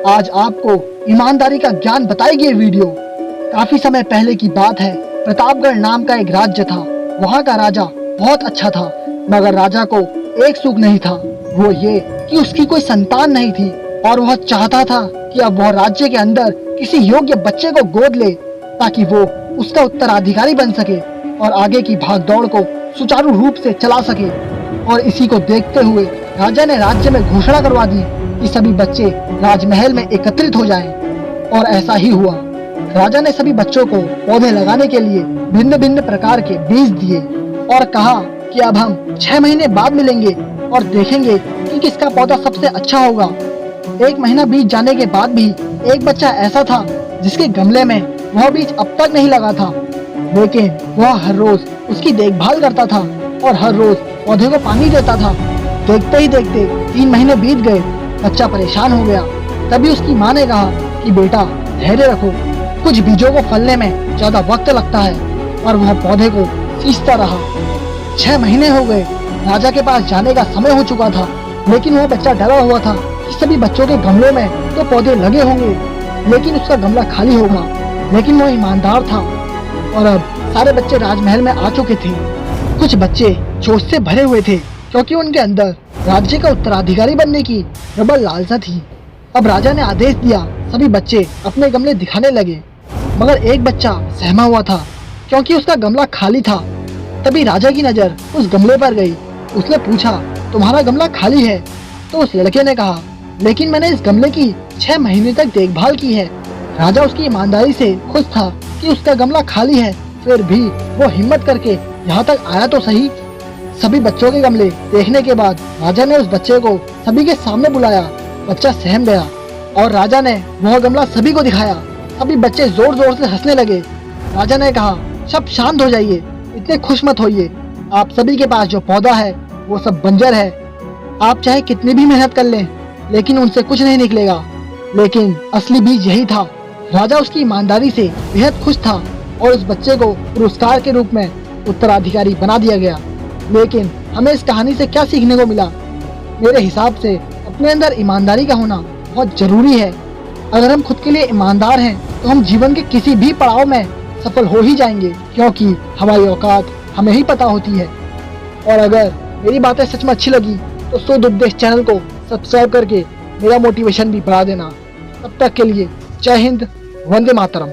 आज आपको ईमानदारी का ज्ञान बताएगी ये वीडियो। काफी समय पहले की बात है। प्रतापगढ़ नाम का एक राज्य था। वहाँ का राजा बहुत अच्छा था, मगर राजा को एक सुख नहीं था, वो ये कि उसकी कोई संतान नहीं थी और वह चाहता था कि अब वह राज्य के अंदर किसी योग्य बच्चे को गोद ले ताकि वो उसका उत्तराधिकारी बन सके और आगे की भागदौड़ को सुचारू रूप से चला सके। और इसी को देखते हुए राजा ने राज्य में घोषणा करवा दी कि सभी बच्चे राजमहल में एकत्रित हो जाएं। और ऐसा ही हुआ। राजा ने सभी बच्चों को पौधे लगाने के लिए भिन्न भिन्न प्रकार के बीज दिए और कहा कि अब हम 6 महीने बाद मिलेंगे और देखेंगे कि किसका पौधा सबसे अच्छा होगा। 1 महीना बीत जाने के बाद भी एक बच्चा ऐसा था जिसके गमले में वह बीज अब तक नहीं लगा था, लेकिन वह हर रोज उसकी देखभाल करता था और हर रोज पौधे को पानी देता था। देखते ही देखते 3 महीने बीत गए। बच्चा परेशान हो गया। तभी उसकी माँ ने कहा कि बेटा धैर्य रखो, कुछ बीजों को फलने में ज्यादा वक्त लगता है। और वह पौधे को सींचता रहा। 6 महीने हो गए। राजा के पास जाने का समय हो चुका था, लेकिन वह बच्चा डरा हुआ था कि सभी बच्चों के गमलों में तो पौधे लगे होंगे, लेकिन उसका गमला खाली होगा। लेकिन वह ईमानदार था और अब सारे बच्चे राजमहल में आ चुके थे। कुछ बच्चे जोश से भरे हुए थे क्योंकि उनके अंदर राज्य का उत्तराधिकारी बनने की प्रबल लालसा थी। अब राजा ने आदेश दिया, सभी बच्चे अपने गमले दिखाने लगे, मगर एक बच्चा सहमा हुआ था क्योंकि उसका गमला खाली था। तभी राजा की नजर उस गमले पर गई। उसने पूछा, तुम्हारा गमला खाली है? तो उस लड़के ने कहा, लेकिन मैंने इस गमले की 6 महीने तक देखभाल की है। राजा उसकी ईमानदारी से खुश था कि उसका गमला खाली है, फिर भी वो हिम्मत करके यहाँ तक आया तो सही। सभी बच्चों के गमले देखने के बाद राजा ने उस बच्चे को सभी के सामने बुलाया। बच्चा सहम गया और राजा ने वह गमला सभी को दिखाया। सभी बच्चे जोर जोर से हंसने लगे। राजा ने कहा, सब शांत हो जाइए, इतने खुश मत होइए। आप सभी के पास जो पौधा है वो सब बंजर है। आप चाहे कितनी भी मेहनत कर लें, लेकिन उनसे कुछ नहीं निकलेगा। लेकिन असली बीज यही था। राजा उसकी ईमानदारी से बेहद खुश था और उस बच्चे को पुरस्कार के रूप में उत्तराधिकारी बना दिया गया। लेकिन हमें इस कहानी से क्या सीखने को मिला? मेरे हिसाब से अपने अंदर ईमानदारी का होना बहुत जरूरी है। अगर हम खुद के लिए ईमानदार हैं तो हम जीवन के किसी भी पड़ाव में सफल हो ही जाएंगे, क्योंकि हमारी औकात हमें ही पता होती है। और अगर मेरी बातें सच में अच्छी लगी तो शोध उपदेश चैनल को सब्सक्राइब करके मेरा मोटिवेशन भी बढ़ा देना। तब तक के लिए जय हिंद, वंदे मातरम।